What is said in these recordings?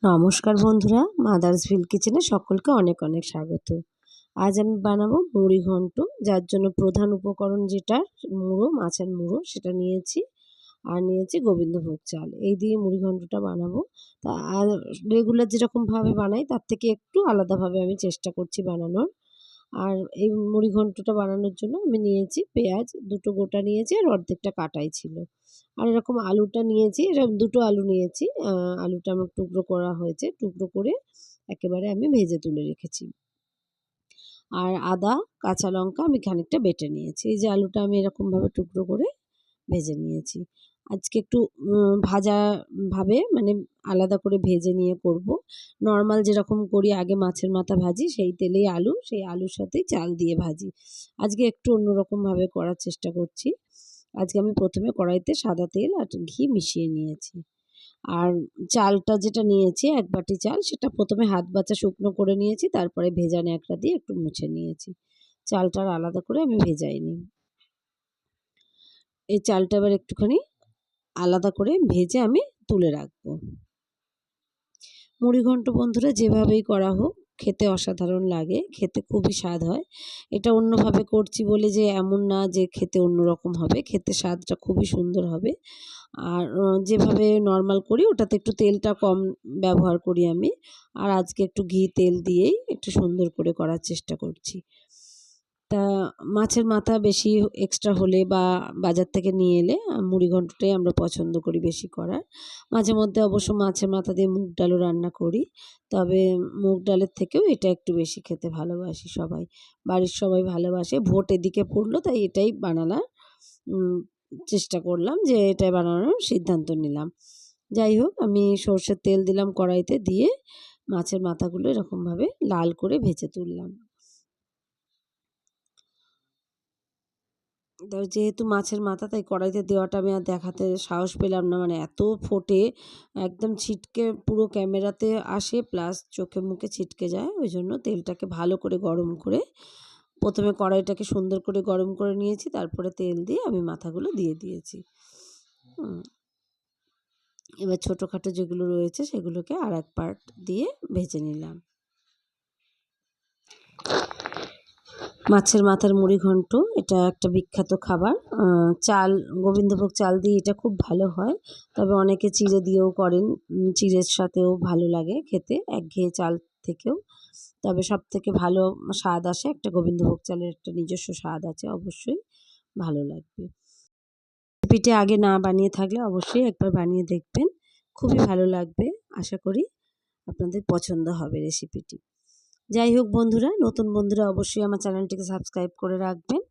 নমস্কার বন্ধুরা, মাদার্স ভিল কিচেনে সকলকে অনেক অনেক স্বাগত। আজ আমি বানাবো মুড়ি ঘন্ট, যার জন্য প্রধান উপকরণ যেটা মুড়ো, মাছের মুড়ো সেটা নিয়েছি, আর নিয়েছি গোবিন্দভোগ চাল। এই দিয়ে মুড়ি ঘন্টটা বানাবো। তা আর রেগুলার যেরকমভাবে বানাই তার থেকে একটু আলাদাভাবে আমি চেষ্টা করছি বানানোর। আর এই মুড়ি ঘন্টটা বানানোর জন্য আমি নিয়েছি পেঁয়াজ, দুটো গোটা নিয়েছি আর অর্ধেকটা কাটাই ছিল। আর এরকম আলুটা নিয়েছি, এরকম দুটো আলু নিয়েছি। আলুটা আমার টুকরো করা হয়েছে, টুকরো করে একেবারে আমি ভেজে তুলে রেখেছি। আর আদা, কাঁচা লঙ্কা আমি খানিকটা বেটে নিয়েছি। এই যে আলুটা আমি এরকমভাবে টুকরো করে ভেজে নিয়েছি। আজকে একটু ভাজা ভাবে মানে আলাদা করে ভেজে নিয়ে করব। নরমাল যেরকম করি আগে মাছের মাথা ভাজি সেই তেলেই আলু, সেই আলুর সাথেই চাল দিয়ে ভাজি। আজকে একটু অন্যরকমভাবে করার চেষ্টা করছি। আজকে আমি প্রথমে কড়াইতে সাদা তেল আর ঘি মিশিয়ে নিয়েছি। আর চালটা যেটা নিয়েছি ১ বাটি চাল, সেটা প্রথমে হাত বাছা শুকনো করে নিয়েছি, তারপরে ভেজা ন্যাকড়া দিয়ে একটু মুছে নিয়েছি। চালটা আলাদা করে আমি ভেজাইনি। এই চালটা এবার একটুখানি আলাদা করে ভেজে আমি তুলে রাখবো। মুড়িঘণ্ট বন্ধুরা যেভাবেই করা হোক খেতে অসাধারণ লাগে, খেতে খুবই স্বাদ হয়। এটা অন্যভাবে করছি বলে যে এমন না যে খেতে অন্যরকম হবে, খেতে স্বাদটা খুবই সুন্দর হবে। আর যেভাবে নরমাল করি ওটাতে একটু তেলটা কম ব্যবহার করি আমি। আর আজকে একটু ঘি তেল দিয়েই একটু সুন্দর করে করার চেষ্টা করছি। তা মাছের মাথা বেশি এক্সট্রা হলে বা বাজার থেকে নিয়ে এলে মুড়ি ঘন্টটাই আমরা পছন্দ করি বেশি করার। মাঝে মধ্যে অবশ্য মাছের মাথা দিয়ে মুগ ডালও রান্না করি। তবে মুগ ডালের থেকেও এটা একটু বেশি খেতে ভালোবাসি সবাই। বাড়ির সবাই ভালোবাসে। ভোট এদিকে পড়ল তাই এটাই বানালাম। উম চেষ্টা করলাম যে এটাই বানানোর সিদ্ধান্ত নিলাম। যাই হোক আমি সর্ষের তেল দিলাম কড়াইতে, দিয়ে মাছের মাথাগুলো এরকমভাবে লাল করে ভেজে তুললাম। যেহেতু মাছের মাথা তাই কড়াইতে দেওয়াটা আমি আর দেখাতে সাহস পেলাম না, মানে এত ফোটে, একদম ছিটকে পুরো ক্যামেরাতে আসে প্লাস চোখে মুখে ছিটকে যায়। ওই জন্য তেলটাকে ভালো করে গরম করে প্রথমে কড়াইটাকে সুন্দর করে গরম করে নিয়েছি, তারপরে তেল দিয়ে আমি মাথাগুলো দিয়ে দিয়েছি। এবার ছোটোখাটো যেগুলো রয়েছে সেগুলোকে আর এক পার্ট দিয়ে ভেজে নিলাম। মাছের মাথার মুড়ি ঘন্ট এটা একটা বিখ্যাত খাবার। চাল গোবিন্দভোগ চাল দিয়ে এটা খুব ভালো হয়। তবে অনেকে চিড়ে দিয়েও করেন, চিড়ের সাথেও ভালো লাগে খেতে একঘেয়ে চাল থেকেও। তবে সবথেকে ভালো স্বাদ আসে একটা গোবিন্দভোগ চালের, একটা নিজস্ব স্বাদ আছে, অবশ্যই ভালো লাগবে। রেসিপিটি আগে না বানিয়ে থাকলে অবশ্যই একবার বানিয়ে দেখবেন, খুবই ভালো লাগবে। আশা করি আপনাদের পছন্দ হবে রেসিপিটি। যাই হোক বন্ধুরা, নতুন বন্ধুরা অবশ্যই আমার চ্যানেলটিকে সাবস্ক্রাইব করে রাখবেন,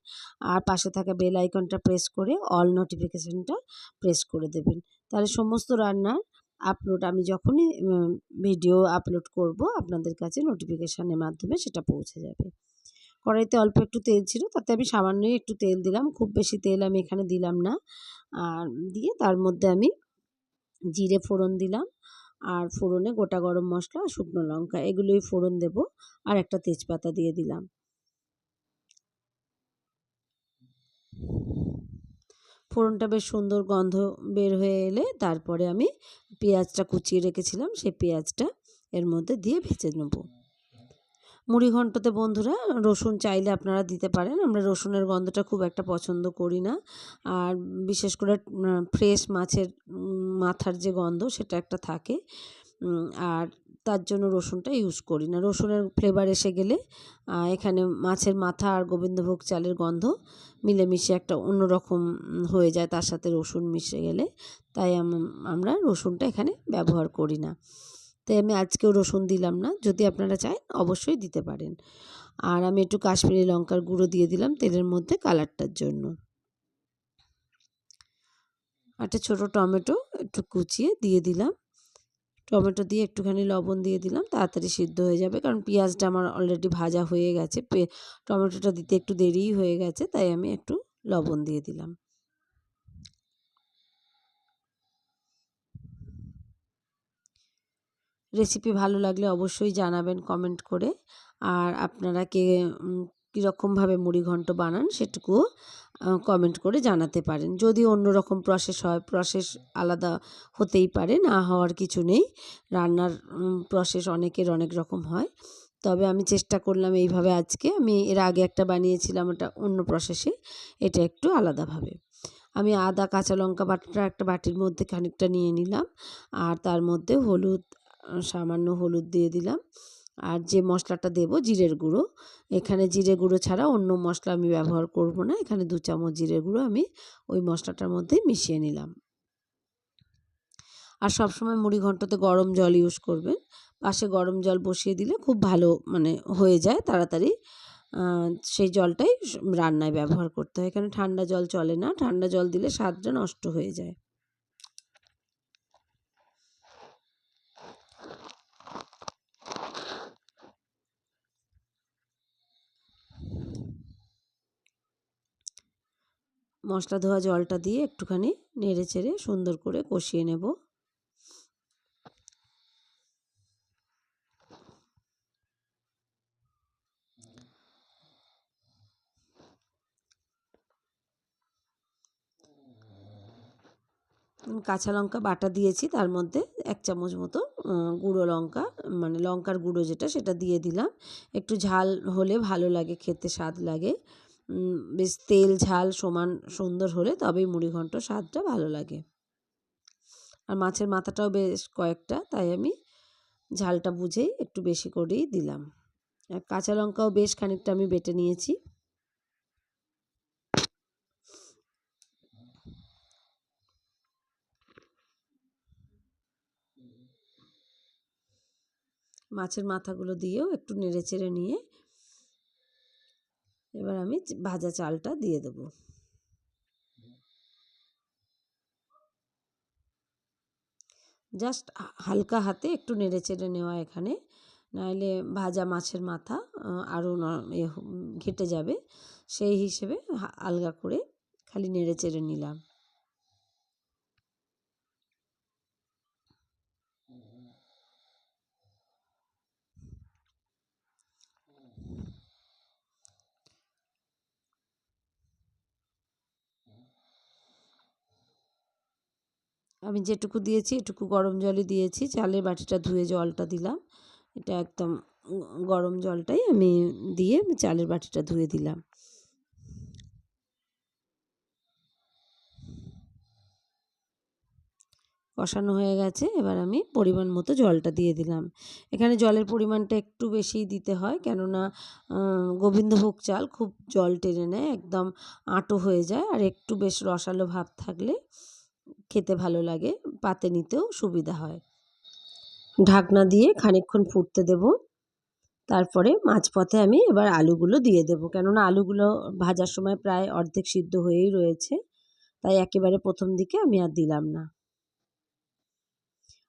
আর পাশে থাকা বেল আইকনটা প্রেস করে অল নোটিফিকেশনটা প্রেস করে দেবেন। তাহলে সমস্ত রান্নার আপলোড আমি যখনই ভিডিও আপলোড করব আপনাদের কাছে নোটিফিকেশনের মাধ্যমে সেটা পৌঁছে যাবে। কড়াইতে অল্প একটু তেল ছিল, তাতে আমি সামান্যই একটু তেল দিলাম, খুব বেশি তেল আমি এখানে দিলাম না। আর দিয়ে তার মধ্যে আমি জিরে ফোড়ন দিলাম, আর ফোড়নে গোটা গরম মশলা আর শুকনো লঙ্কা এগুলোই ফোড়ন দেব, আর একটা তেজপাতা দিয়ে দিলাম। ফোড়নটা বেশ সুন্দর গন্ধ বের হয়ে এলে তারপরে আমি পেঁয়াজটা কুচিয়ে রেখেছিলাম, সেই পেঁয়াজটা এর মধ্যে দিয়ে ভেজে নেব। মুড়ি ঘন্টতে বন্ধুরা রসুন চাইলে আপনারা দিতে পারেন, আমরা রসুনের গন্ধটা খুব একটা পছন্দ করি না। আর বিশেষ করে ফ্রেশ মাছের মাথার যে গন্ধ সেটা একটা থাকে, আর তার জন্য রসুনটা ইউজ করি না। রসুনের ফ্লেভার এসে গেলে এখানে মাছের মাথা আর গোবিন্দভোগ চালের গন্ধ মিলেমিশে একটা অন্যরকম হয়ে যায় তার সাথে রসুন মিশে গেলে, তাই আমরা রসুনটা এখানে ব্যবহার করি না। তাই আমি আজকেও রসুন দিলাম না, যদি আপনারা চান অবশ্যই দিতে পারেন। আর আমি একটু কাশ্মীরি লঙ্কার গুঁড়ো দিয়ে দিলাম তেলের মধ্যে কালারটার জন্য। একটা ছোটো টমেটো একটু কুচিয়ে দিয়ে দিলাম। টমেটো দিয়ে একটুখানি লবণ দিয়ে দিলাম, তাড়াতাড়ি সিদ্ধ হয়ে যাবে, কারণ পেঁয়াজটা আমার অলরেডি ভাজা হয়ে গেছে। টমেটোটা দিতে একটু দেরিই হয়ে গেছে, তাই আমি একটু লবণ দিয়ে দিলাম। রেসিপি ভালো লাগলে অবশ্যই জানাবেন কমেন্ট করে। আর আপনারা কীরকমভাবে মুড়ি ঘন্ট বানান সেটুকুও কমেন্ট করে জানাতে পারেন। যদি অন্য রকম প্রসেস হয়, প্রসেস আলাদা হতেই পারে, না হওয়ার কিছু নেই। রান্নার প্রসেস অনেকের অনেক রকম হয়। তবে আমি চেষ্টা করলাম এইভাবে আজকে। আমি এর আগে একটা বানিয়েছিলাম, ওটা অন্য প্রসেসে, এটা একটু আলাদাভাবে। আমি আদা, কাঁচা লঙ্কা বাটাটা একটা বাটির মধ্যে খানিকটা নিয়ে নিলাম, আর তার মধ্যে হলুদ, সামান্য হলুদ দিয়ে দিলাম। আর যে মশলাটা দেব জিরের গুঁড়ো, এখানে জিরে গুঁড়ো ছাড়া অন্য মশলা আমি ব্যবহার করব না। এখানে 2 চামচ জিরে গুঁড়ো আমি ওই মশলাটার মধ্যে মিশিয়ে নিলাম। আর সবসময় মুড়ি ঘন্টতে গরম জল ইউজ করবেন। পাশে গরম জল বসিয়ে দিলে খুব ভালো মানে হয়ে যায় তাড়াতাড়ি। সেই জলটাই রান্নায় ব্যবহার করতে হয়। এখানে ঠান্ডা জল চলে না। ঠান্ডা জল দিলে স্বাদটা নষ্ট হয়ে যায়। মশলা ধোয়া জলটা দিয়ে একটুখানি নেড়ে চেড়ে সুন্দর করে কষিয়ে নেব। কাঁচা লঙ্কা বাটা দিয়েছি, তার মধ্যে 1 চামচ মতো গুঁড়ো লঙ্কা, মানে লঙ্কার গুঁড়ো যেটা, সেটা দিয়ে দিলাম। একটু ঝাল হলে ভালো লাগে খেতে, স্বাদ লাগে। বেশ তেল ঝাল সমান সুন্দর হলে তবেই মুড়িঘন্ট স্বাদটা ভালো লাগে। আর মাছের মাথাটাও বেশ কয়েকটা, তাই আমি ঝালটা বুঝেই একটু বেশি করেই দিলাম। আর কাঁচা লঙ্কাও বেশ খানিকটা আমি বেটে নিয়েছি। মাছের মাথাগুলো দিয়েও একটু নেড়েচেড়ে নিয়ে এবার আমি ভাজা চালটা দিয়ে দেবো। জাস্ট হালকা হাতে একটু নেড়েচেড়ে নেওয়া এখানে, নাহলে ভাজা মাছের মাথা আরও ঘেটে যাবে। সেই হিসেবে আলগা করে খালি নেড়েচেড়ে নিলাম। আমি যেটুকু দিয়েছি এটুকু গরম জলই দিয়েছি। চালের বাটিটা ধুয়ে জলটা দিলাম। এটা একদম গরম জলটাই আমি দিয়ে চালের বাটিটা ধুয়ে দিলাম। কষানো হয়ে গেছে, এবার আমি পরিমাণ মতো জলটা দিয়ে দিলাম। এখানে জলের পরিমাণটা একটু বেশিই দিতে হয়, কেননা গোবিন্দভোগ চাল খুব জল টেনে নেয়, একদম আঁটো হয়ে যায়। আর একটু বেশ রসালো ভাব থাকলে খেতে ভালো লাগে, পাতে নিতেও সুবিধা হয়। ঢাকনা দিয়ে খানিকক্ষণ ফুটতে দেব। তারপরে মাঝপথে আমি এবার আলুগুলো দিয়ে দেব, কেননা আলুগুলো ভাজার সময় প্রায় অর্ধেক সিদ্ধ হয়েই রয়েছে, তাই একেবারে প্রথম দিকে আমি আর দিলাম না।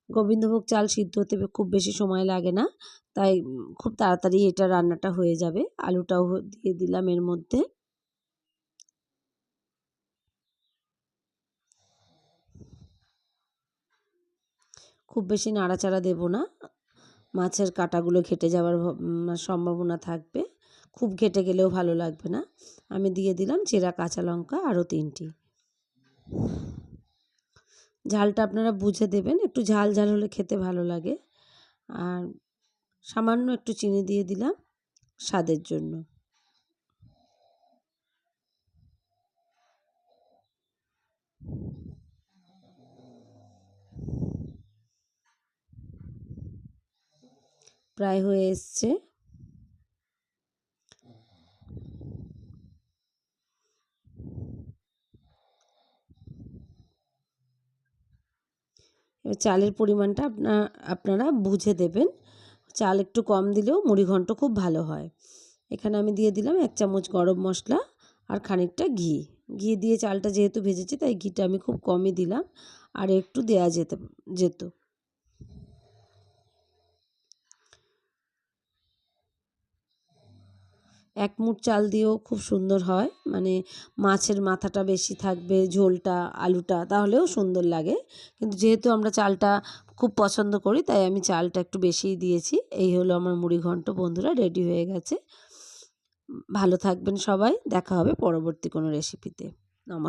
গোবিন্দভোগ চাল সিদ্ধ হতে খুব বেশি সময় লাগে না, তাই খুব তাড়াতাড়ি এটা রান্নাটা হয়ে যাবে। আলুটাও দিয়ে দিলাম এর মধ্যে। খুব বেশি নাড়াচাড়া দেব না, মাছের কাঁটাগুলো ঘেটে যাওয়ার সম্ভাবনা থাকবে। খুব ঘেটে গেলেও ভালো লাগবে না। আমি দিয়ে দিলাম চেরা কাঁচা লঙ্কা আরও 3টি। ঝালটা আপনারা বুঝে দেবেন, একটু ঝাল ঝাল হলে খেতে ভালো লাগে। আর সামান্য একটু চিনি দিয়ে দিলাম স্বাদের জন্য। প্রায় হয়ে এসছে। এবার চালের পরিমাণটা আপনারা বুঝে দেবেন। চাল একটু কম দিলেও মুড়িঘন্ট খুব ভালো হয়। এখানে আমি দিয়ে দিলাম 1 চামচ গরম মশলা আর খানিকটা ঘি। ঘি দিয়ে চালটা যেহেতু ভেজেছি, তাই ঘিটা আমি খুব কমই দিলাম, আর একটু দেওয়া যেত। 1 মুঠ চাল দিয়েও খুব সুন্দর হয়, মানে মাছের মাথাটা বেশি থাকবে, ঝোলটা, আলুটা, তাহলেও সুন্দর লাগে। কিন্তু যেহেতু আমরা চালটা খুব পছন্দ করি, তাই আমি চালটা একটু বেশিই দিয়েছি। এই হলো আমার মুড়িঘন্ট বন্ধুরা, রেডি হয়ে গেছে। ভালো থাকবেন সবাই। দেখা হবে পরবর্তী কোনো রেসিপিতে।